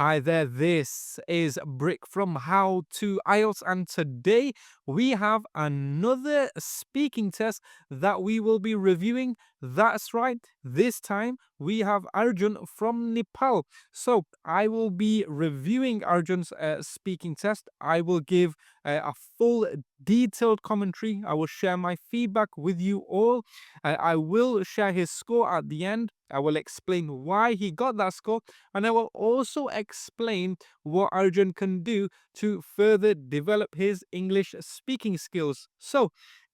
Hi there, this is Brick from How to IELTS, and today we have another speaking test that we will be reviewing. That's right, this time we have Arjun from Nepal. So I will be reviewing Arjun's speaking test. I will give a full detailed commentary. I will share my feedback with you all. I will share his score at the end. I will explain why he got that score, and I will also explain what Arjun can do to further develop his English speaking skills. So,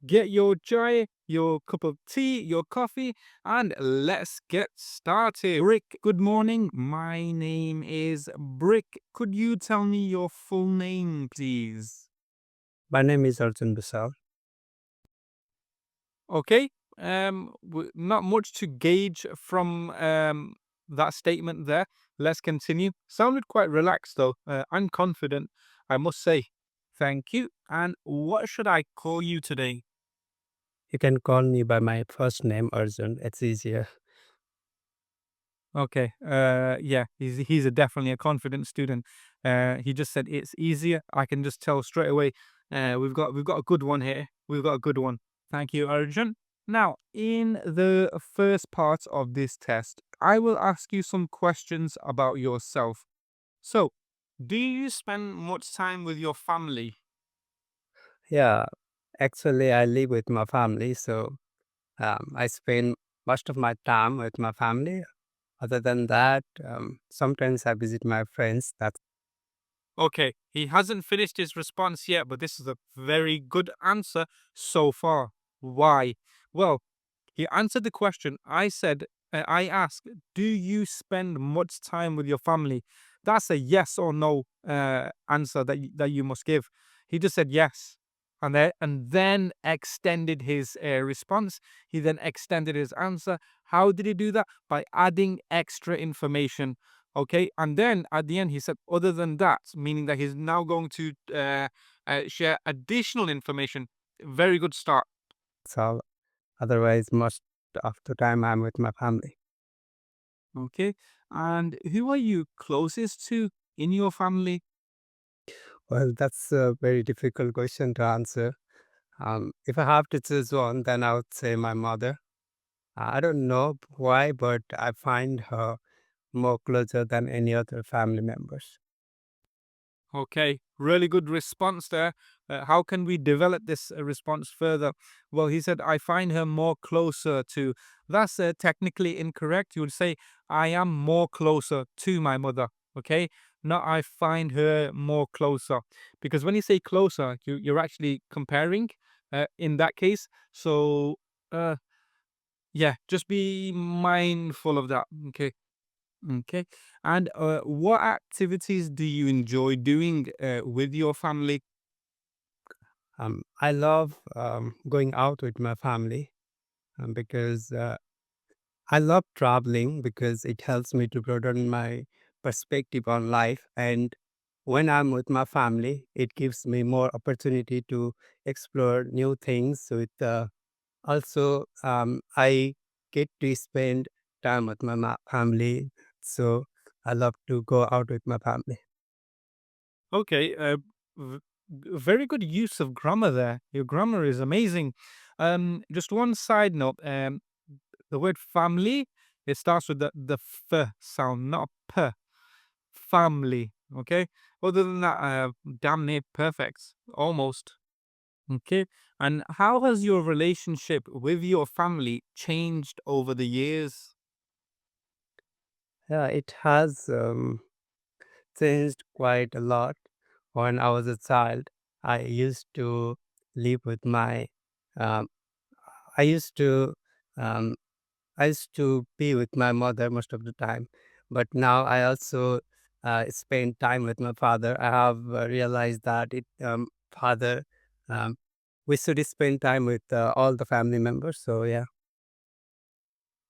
get your chai, your cup of tea, your coffee, and let's get started. Brick, good morning. My name is Brick. Could you tell me your full name, please? My name is Arjun Bisal. Okay. Not much to gauge from that statement there. Let's continue. Sounded quite relaxed though, and confident, I must say. Thank you. And what should I call you today? You can call me by my first name, Arjun. It's easier. Okay. Yeah, he's definitely a confident student. He just said it's easier. I can just tell straight away. We've got a good one here. We've got a good one. Thank you, Arjun. Now, in the first part of this test, I will ask you some questions about yourself. So, do you spend much time with your family? Yeah, actually, I live with my family, so I spend most of my time with my family. Other than that, sometimes I visit my friends. That's Okay, he hasn't finished his response yet, but this is a very good answer so far. Why? Well, he answered the question. I asked, do you spend much time with your family? That's a yes or no answer that you must give. He just said yes. And then extended his response. He then extended his answer. How did he do that? By adding extra information. Okay. And then at the end, he said, other than that, meaning that he's now going to share additional information. Very good start. all. Otherwise, most of the time I'm with my family. Okay. And who are you closest to in your family? Well, that's a very difficult question to answer. If I have to choose one, then I would say my mother. I don't know why, but I find her more closer than any other family members. Okay. Really good response there. How can we develop this response further? Well, he said, I find her more closer to. That's technically incorrect. You would say, I am more closer to my mother. Okay. Not I find her more closer. Because when you say closer, you're actually comparing in that case. So, uh, yeah, just be mindful of that. Okay. Okay. And what activities do you enjoy doing with your family? I love going out with my family because I love traveling because it helps me to broaden my perspective on life. And when I'm with my family, it gives me more opportunity to explore new things. So I get to spend time with my family. So I love to go out with my family. Okay. Very good use of grammar there. Your grammar is amazing. Just one side note. The word family, it starts with the f sound, not p. Family. Okay. Other than that, damn near perfect. Almost. Okay. And how has your relationship with your family changed over the years? Yeah, it has changed quite a lot. When I was a child, I used to live with my um, I used to um, I used to be with my mother most of the time, but now I also spend time with my father. I have realized that it father um, we should spend time with all the family members. So yeah,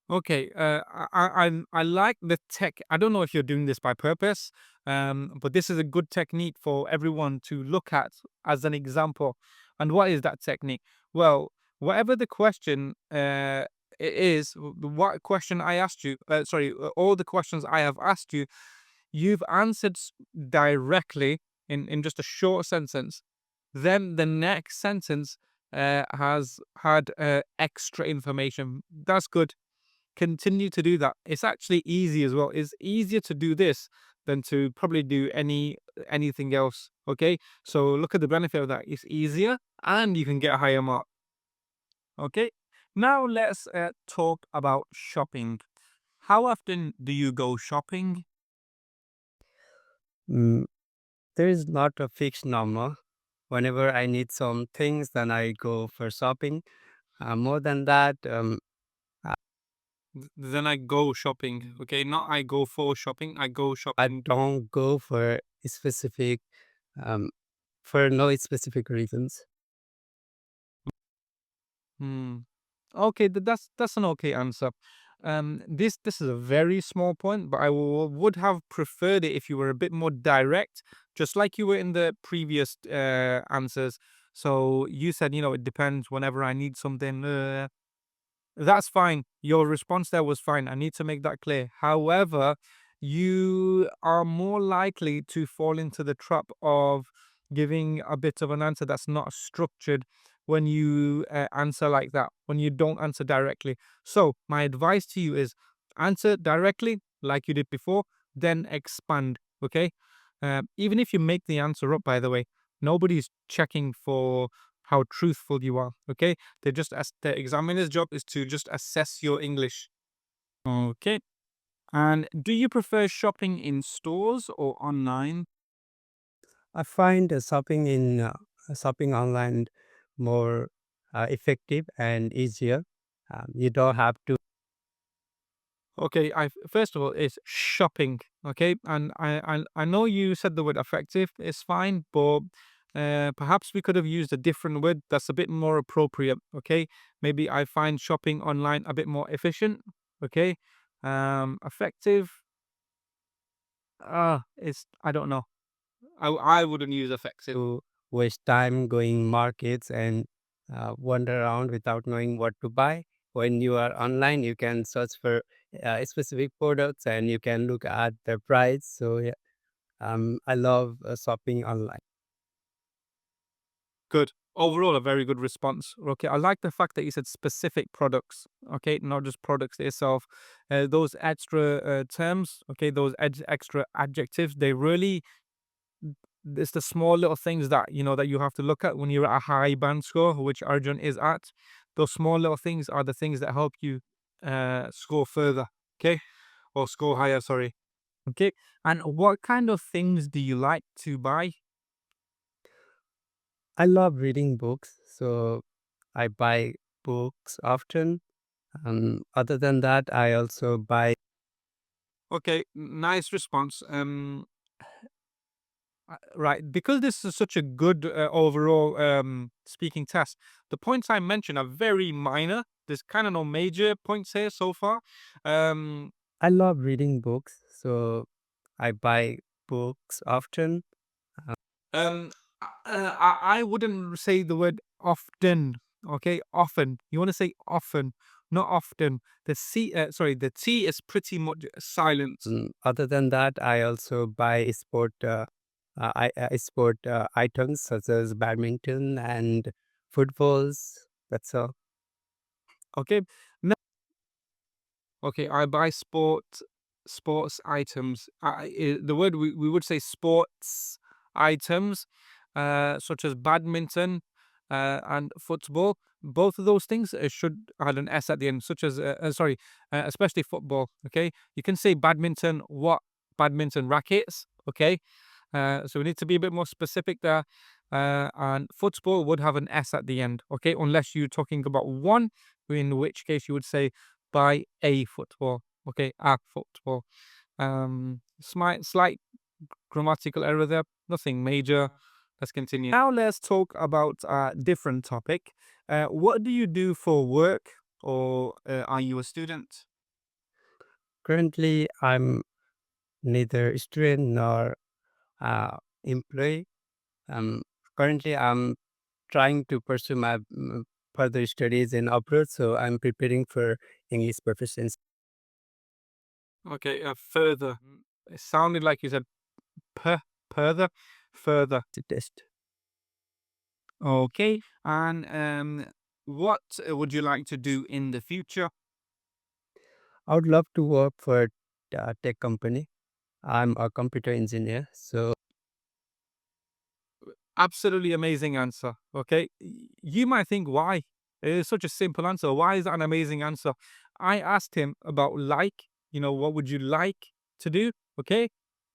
Okay, I like the tech. I don't know if you're doing this by purpose, but this is a good technique for everyone to look at as an example. And what is that technique? Well, whatever the question it is, what question I asked you, sorry, all the questions I have asked you, you've answered directly in just a short sentence, then the next sentence has had extra information. That's good. Continue to do that. It's actually easy as well. It's easier to do this than to probably do anything else. Okay, so look at the benefit of that. It's easier, and you can get a higher mark. Okay, now let's talk about shopping. How often do you go shopping? Mm, there is not a fixed number. Whenever I need some things, then I go for shopping. More than that, Then I go shopping. Okay, not I go for shopping. I go I shopping. don't go for specific, um, for no specific reasons. Hmm. Okay, that's an okay answer. This is a very small point, but would have preferred it if you were a bit more direct, just like you were in the previous answers. So you said, it depends whenever I need something. That's fine. Your response there was fine. I need to make that clear. However, you are more likely to fall into the trap of giving a bit of an answer that's not structured when you answer like that, when you don't answer directly. So, my advice to you is answer directly, like you did before, then expand. Okay. Even if you make the answer up, by the way, nobody's checking for how truthful you are. Okay, the examiner's job is to just assess your English. Okay. And do you prefer shopping in stores or online? I find shopping online more effective and easier. You don't have to. Okay, I first of all it's shopping. Okay, and I know you said the word effective. It's fine, but perhaps we could have used a different word that's a bit more appropriate. Okay, maybe I find shopping online a bit more efficient. Okay, effective. It's I don't know. I wouldn't use effective. To waste time going markets and wander around without knowing what to buy. When you are online, you can search for specific products and you can look at the price. So yeah, I love shopping online. Good. Overall, a very good response. Okay, I like the fact that you said specific products. Okay, not just products itself. Those extra terms. Okay, those extra adjectives. They really. It's the small little things that that you have to look at when you're at a high band score, which Arjun is at. Those small little things are the things that help you score further. Okay, or score higher. Sorry. Okay, and what kind of things do you like to buy? I love reading books, so I buy books often. Other than that, I also buy. Okay, nice response. Right, because this is such a good overall speaking test, the points I mentioned are very minor. There's kind of no major points here so far. Um, I love reading books, so I buy books often. um, I wouldn't say the word often. Okay, often. You want to say often, not often. The T is pretty much silent. Other than that, I also buy sport items such as badminton and footballs. That's all. Okay, okay, I buy sports items. The word we would say sports items, such as badminton, and football. Both of those things should add an S at the end, such as sorry, especially football. Okay, you can say badminton. What badminton rackets? Okay, so we need to be a bit more specific there. And football would have an S at the end. Okay, unless you're talking about one, in which case you would say by a football. Okay, a football. Slight grammatical error there. Nothing major. Let's continue. Now let's talk about a different topic. What do you do for work, or are you a student? Currently, I'm neither a student nor employee. Um, Currently, I'm trying to pursue my further studies in abroad, so I'm preparing for English proficiency. Okay, further. It sounded like you said further, further. The test. Okay. And what would you like to do in the future? I would love to work for a tech company. I'm a computer engineer, so Absolutely amazing answer. Okay. You might think, why? It is such a simple answer. Why is that an amazing answer? I asked him about what would you like to do? Okay.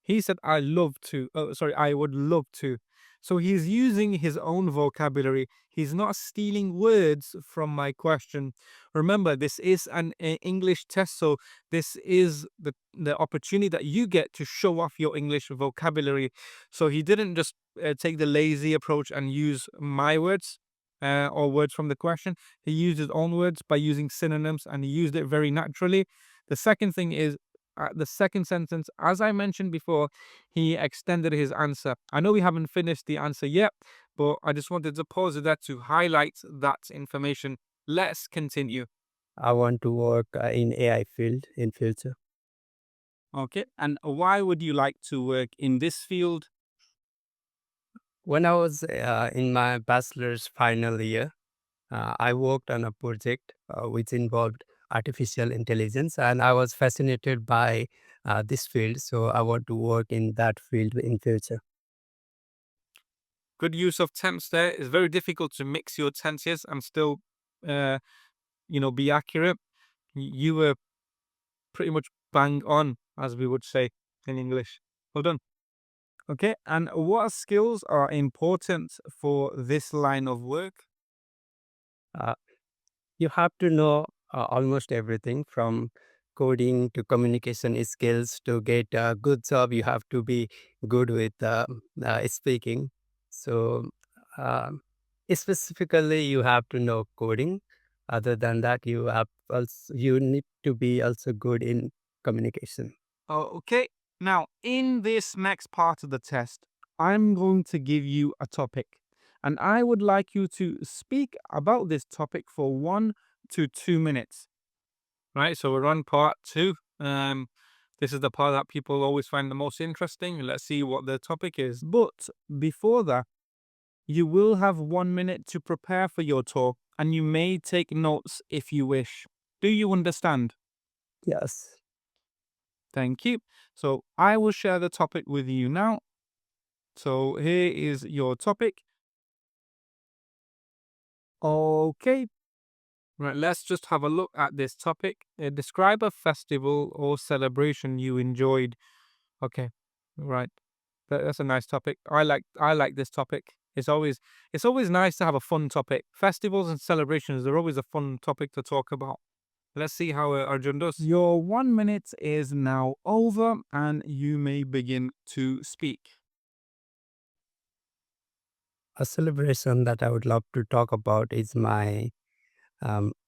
He said, I love to. Oh, sorry, I would love to. So he's using his own vocabulary. He's not stealing words from my question. Remember, this is an English test. So this is the opportunity that you get to show off your English vocabulary. So he didn't just take the lazy approach and use my words or words from the question. He used his own words by using synonyms, and he used it very naturally. The second thing is, the second sentence, as I mentioned before, he extended his answer. I know we haven't finished the answer yet, but I just wanted to pause it there to highlight that information. Let's continue. I want to work in AI field in future. Okay. And why would you like to work in this field? When I was in my bachelor's final year, I worked on a project which involved artificial intelligence, and I was fascinated by this field. So I want to work in that field in future. Good use of tense there. It's very difficult to mix your tenses and still, uh, be accurate. You were pretty much bang on, as we would say in English. Well done. Okay. And what skills are important for this line of work? Uh, you have to know almost everything from coding to communication skills. To get a good job, you have to be good with speaking. So, um, specifically, you have to know coding. Other than that, you need to be also good in communication. Okay. Now, in this next part of the test, I'm going to give you a topic, and I would like you to speak about this topic for 1 to 2 minutes. Right. So we're on part two. This is the part that people always find the most interesting. Let's see what the topic is. But before that, you will have 1 minute to prepare for your talk, and you may take notes if you wish. Do you understand? Yes. Thank you. So I will share the topic with you now. So here is your topic. Okay. Right, let's just have a look at this topic. Describe a festival or celebration you enjoyed. Okay. Right. That's a nice topic. I like this topic. It's always nice to have a fun topic. Festivals and celebrations are always a fun topic to talk about. Let's see how Arjun does. Your 1 minute is now over, and you may begin to speak. A celebration that I would love to talk about is my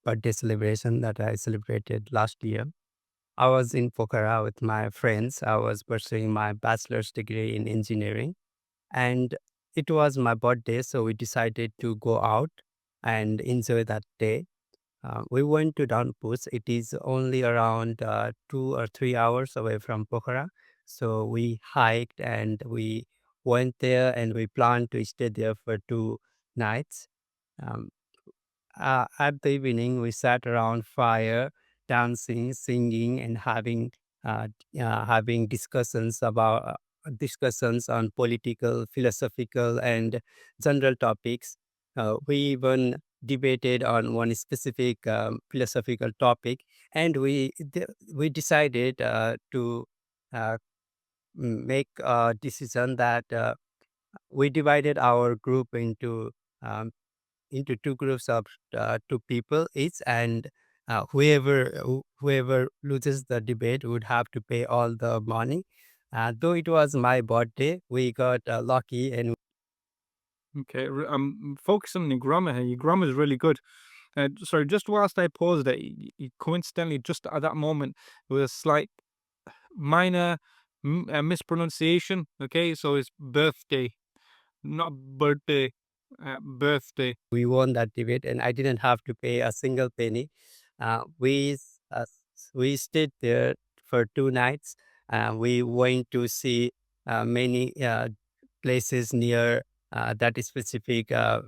birthday celebration that I celebrated last year. I was in Pokhara with my friends. I was pursuing my bachelor's degree in engineering, and it was my birthday, so we decided to go out and enjoy that day. We went to Downpush. It is only around 2 or 3 hours away from Pokhara. So we hiked and we went there and we planned to stay there for 2 nights. Um, at the evening, we sat around fire, dancing, singing, and having discussions on political, philosophical, and general topics. We even debated on one specific philosophical topic, and we decided to uh, make a decision that we divided our group um, into two groups of two people each, and whoever loses the debate would have to pay all the money. Though it was my birthday, we got lucky, and Okay, focus on your grammar here. Your grammar is really good. Sorry, just whilst I paused it, coincidentally, just at that moment, there was a slight minor mispronunciation. Okay, so it's birthday, not birthday, birthday. we won that debate, and I didn't have to pay a single penny. We stayed there for 2 nights. We went to see many places near that specific uh,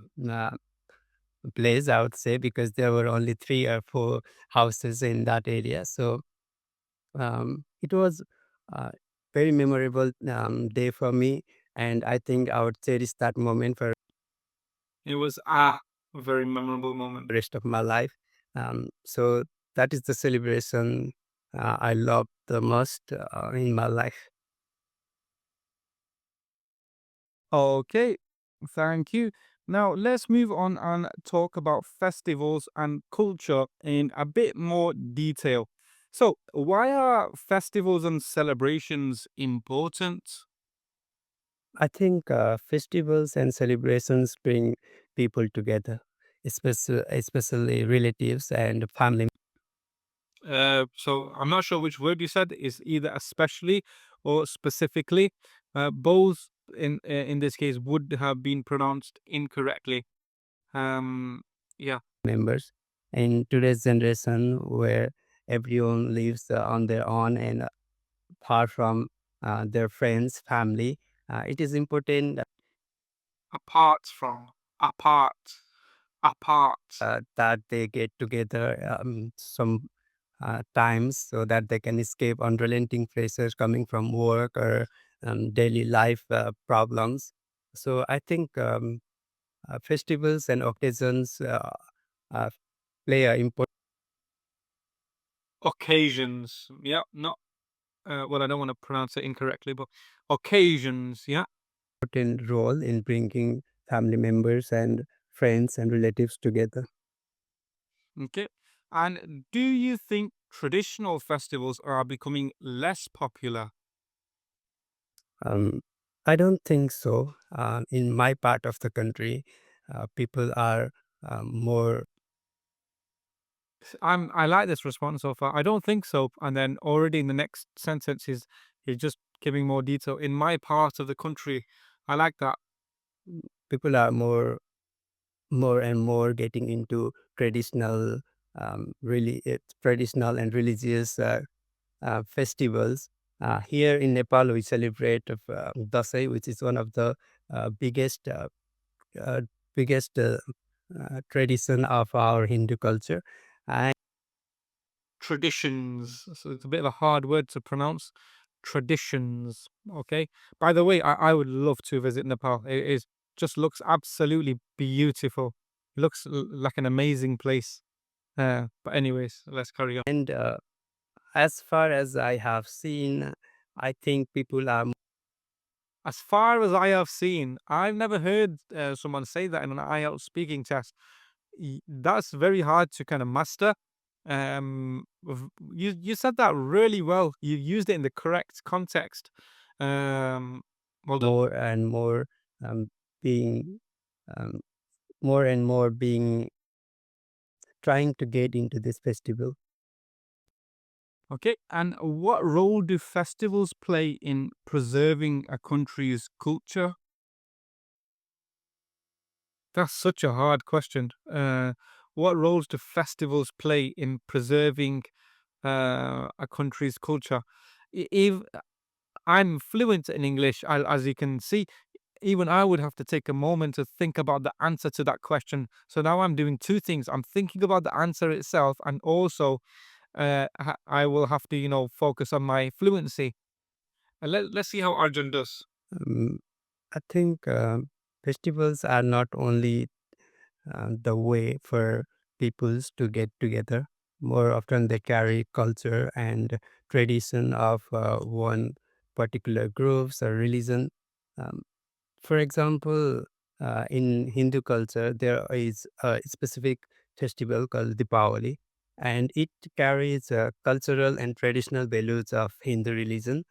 place, I would say, because there were only 3 or 4 houses in that area. So it was a very memorable day for me, and I think I would cherish that moment for It was a very memorable moment. the rest of my life. So that is the celebration I love the most in my life. Okay, thank you. Now let's move on and talk about festivals and culture in a bit more detail. So, why are festivals and celebrations important? I think festivals and celebrations bring people together, especially relatives and family. So I'm not sure which word you said is either especially or specifically. Both in this case would have been pronounced incorrectly. Um, yeah. Members in today's generation where everyone lives on their own and far from their friends, family. It is important Apart from, apart, apart. that they get together some times so that they can escape unrelenting pressures coming from work or daily life problems. So I think festivals and occasions uh, play an Occasions. Yeah, not well, I don't want to pronounce it incorrectly, but occasions. Yeah. important role in bringing family members and friends and relatives together. Okay. And do you think traditional festivals are becoming less popular? Um, I don't think so. In my part of the country, people are more I like this response so far. I don't think so. And then already in the next sentence he's just giving more detail. In my part of the country, I like that. people are more and more getting into traditional, really traditional and religious festivals. Here in Nepal, we celebrate Dasai, which is one of the biggest uh, biggest tradition of our Hindu culture. And Traditions. So it's a bit of a hard word to pronounce. Traditions. Okay. By the way, I would love to visit Nepal. It is just looks absolutely beautiful. It looks like an amazing place. But anyways, let's carry on. and as far as I have seen, I think people are As far as I have seen, I've never heard someone say that in an IELTS speaking test. That's very hard to kind of master. You said that really well. You used it in the correct context. Well done. more and more um, being um, more and more being trying to get into this festival. Okay, and what role do festivals play in preserving a country's culture? That's such a hard question. What roles do festivals play in preserving a country's culture? If I'm fluent in English, as you can see, even I would have to take a moment to think about the answer to that question. So now I'm doing two things. I'm thinking about the answer itself, and also I will have to, focus on my fluency. And let's see how Arjun does. Um, I think festivals are not only the way for peoples to get together. More often, they carry culture and tradition of one particular groups or religion. Um, For example, in Hindu culture, there is a specific festival called Deepavali, and it carries cultural and traditional values of Hindu religion.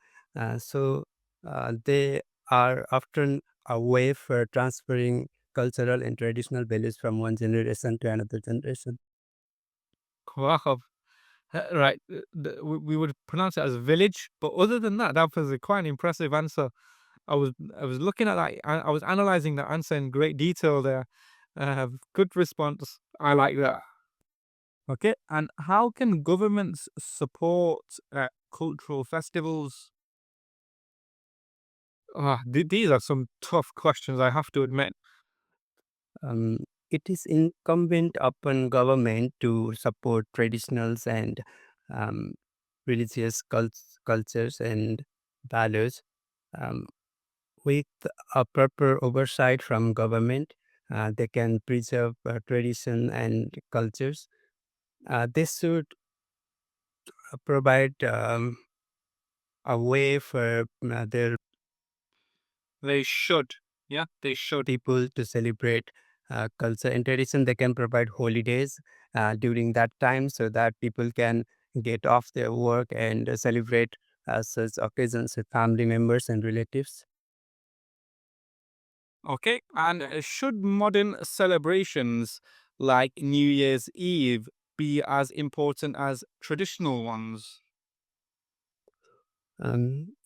They are often a way for transferring cultural and traditional values from one generation to another generation. Wow. Right. We would pronounce it as village, but other than that, that was a quite an impressive answer. I was looking at that. I was analyzing that answer in great detail there. Good response. I like that. Okay. And how can governments support cultural festivals? These are some tough questions, I have to admit. Um, it is incumbent upon government to support traditionals and um, religious cultures and values. Um, with a proper oversight from government, they can preserve tradition and cultures. This should provide a way for their They should. Yeah, they should. people to celebrate culture and tradition. They can provide holidays during that time so that people can get off their work and celebrate such occasions with family members and relatives. Okay. And should modern celebrations like New Year's Eve be as important as traditional ones?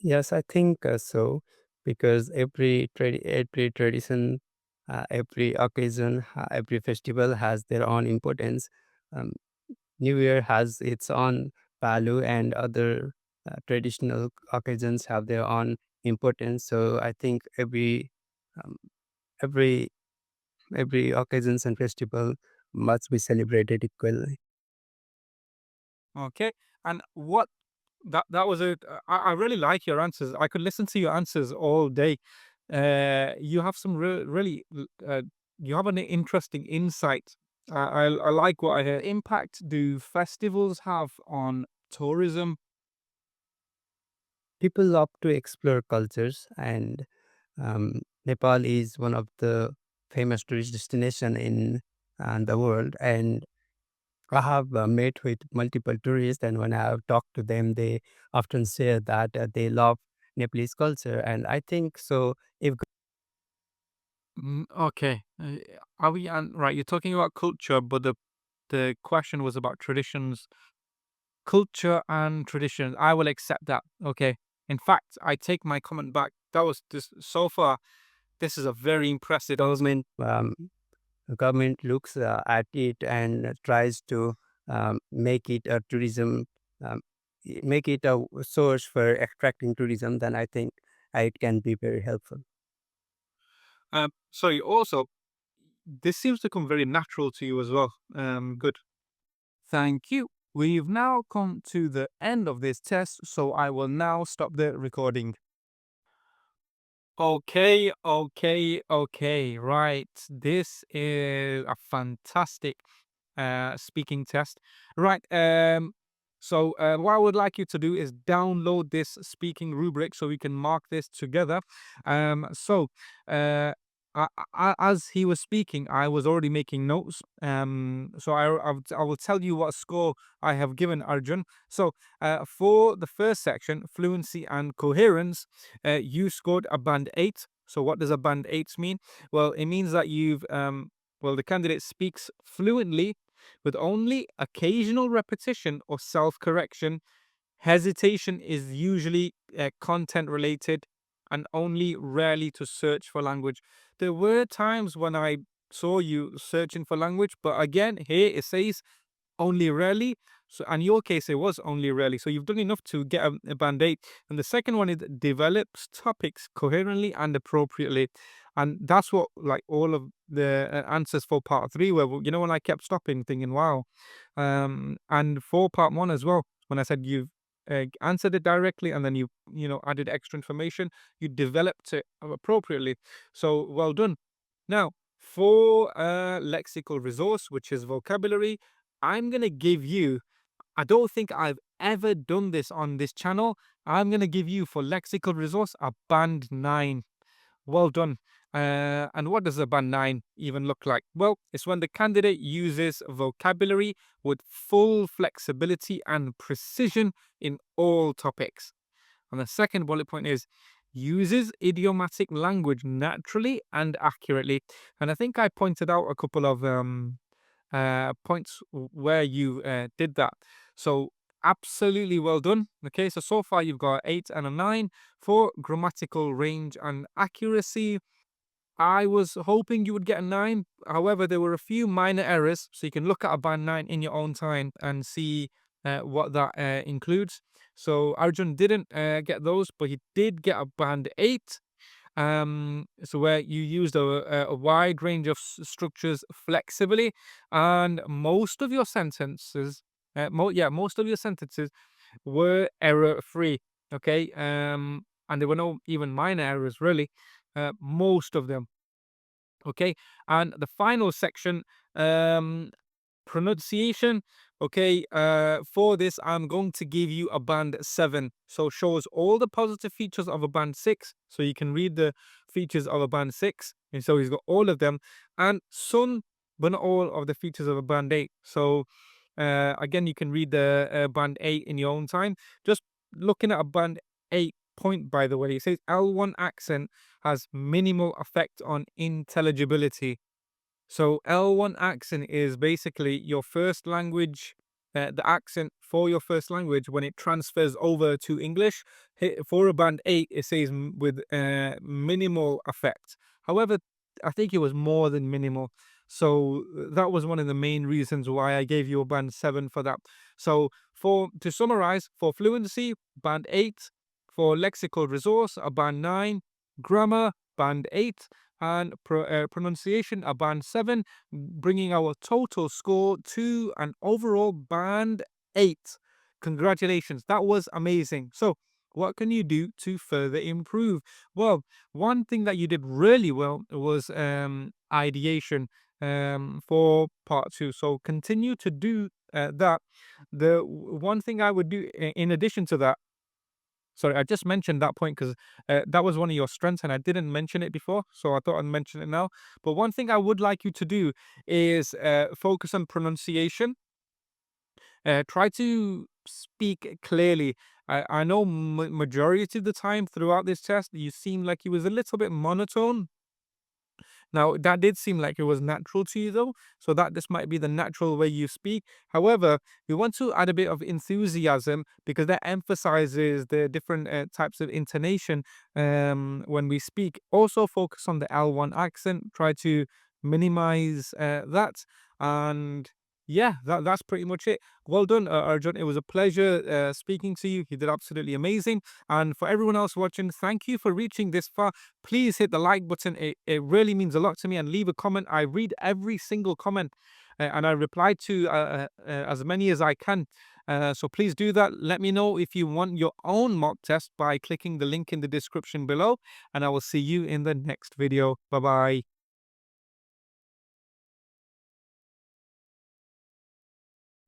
Yes, I think so, because every tradition, every occasion, every festival has their own importance. Um, New Year has its own value, and other traditional occasions have their own importance. So I think um, every every occasions and festival must be celebrated equally. Okay. And what that was a I really like your answers. I could listen to your answers all day. You have some really you have an interesting insight. I like what I hear. Impact do festivals have on tourism? People love to explore cultures, and Nepal is one of the famous tourist destination in the world. And I have met with multiple tourists, and when I have talked to them, they often say that they love Nepalese culture. And I think so. If Okay. Are we right? You're talking about culture, but the question was about traditions, culture, and traditions. I will accept that. Okay. In fact, I take my comment back. That was this so far. This is a very impressive. government looks at it and tries to make it a tourism, um, make it a source for attracting tourism, then I think it can be very helpful. Sorry. Also, this seems to come very natural to you as well. Good. Thank you. We've now come to the end of this test, so I will now stop the recording. Okay. Right. This is a fantastic speaking test. Right. What I would like you to do is download this speaking rubric so we can mark this together. So, uh, as he was speaking, I was already making notes. I will tell you what score I have given Arjun. So, for the first section, fluency and coherence, you scored a band 8. So, what does a band 8 mean? Well, it means that the candidate speaks fluently with only occasional repetition or self correction. Hesitation is usually content related and only rarely to search for language. There were times when I saw you searching for language, but again, here it says only rarely. So, in your case, it was only rarely. So, you've done enough to get a band 8. And the second one is develops topics coherently and appropriately. And that's what, like, all of the answers for part 3 were. When I kept stopping, thinking, wow. And for part 1 as well, when I said you've answered it directly and then added extra information, you developed it appropriately. So, well done. Now, for lexical resource, which is vocabulary, I'm going to give you, I don't think I've ever done this on this channel. I'm going to give you for lexical resource a band 9. Well done. And what does a band 9 even look like? Well, it's when the candidate uses vocabulary with full flexibility and precision in all topics. And the second bullet point is uses idiomatic language naturally and accurately. And I think I pointed out a couple of points where you did that. So absolutely well done. Okay, so far you've got 8 and a 9 for grammatical range and accuracy. I was hoping you would get a 9. However, there were a few minor errors, so you can look at a band 9 in your own time and see what that includes. So Arjun didn't get those, but he did get a band 8. So where you used a wide range of structures flexibly, and most of your sentences, most of your sentences were error free. Okay, and there were no even minor errors really. Most of them. Okay, and the final section, um, pronunciation. Okay, for this, I'm going to give you a band 7. So shows all the positive features of a band 6. So you can read the features of a band 6. And so he's got all of them, and some, but not all of the features of a band 8. So again, you can read the band 8 in your own time. Just looking at a band 8 point, by the way, it says L1 accent has minimal effect on intelligibility. So L1 accent is basically your first language, the accent for your first language when it transfers over to English. For a band 8, it says with minimal effect. However, I think it was more than minimal. So that was one of the main reasons why I gave you a band 7 for that. So for to summarize, for fluency, band 8, for lexical resource, a band 9, grammar, band 8, and pronunciation, a band 7, bringing our total score to an overall band 8. Congratulations, that was amazing. So, what can you do to further improve? Well, one thing that you did really well was ideation for part 2. So, continue to do that. The one thing I would do in addition to that, sorry, I just mentioned that point because that was one of your strengths, and I didn't mention it before, so I thought I'd mention it now. But one thing I would like you to do is focus on pronunciation. Try to speak clearly. I know majority of the time throughout this test, you seem like you was a little bit monotone. Now, that did seem like it was natural to you, though, so that this might be the natural way you speak. However, we want to add a bit of enthusiasm because that emphasizes the different types of intonation when we speak. Also, focus on the L1 accent. Try to minimize that. And yeah, that's pretty much it. Well done, Arjun. It was a pleasure speaking to you. You did absolutely amazing. And for everyone else watching, thank you for reaching this far. Please hit the like button. It really means a lot to me. And leave a comment. I read every single comment and I reply to as many as I can. So please do that. Let me know if you want your own mock test by clicking the link in the description below. And I will see you in the next video. Bye bye.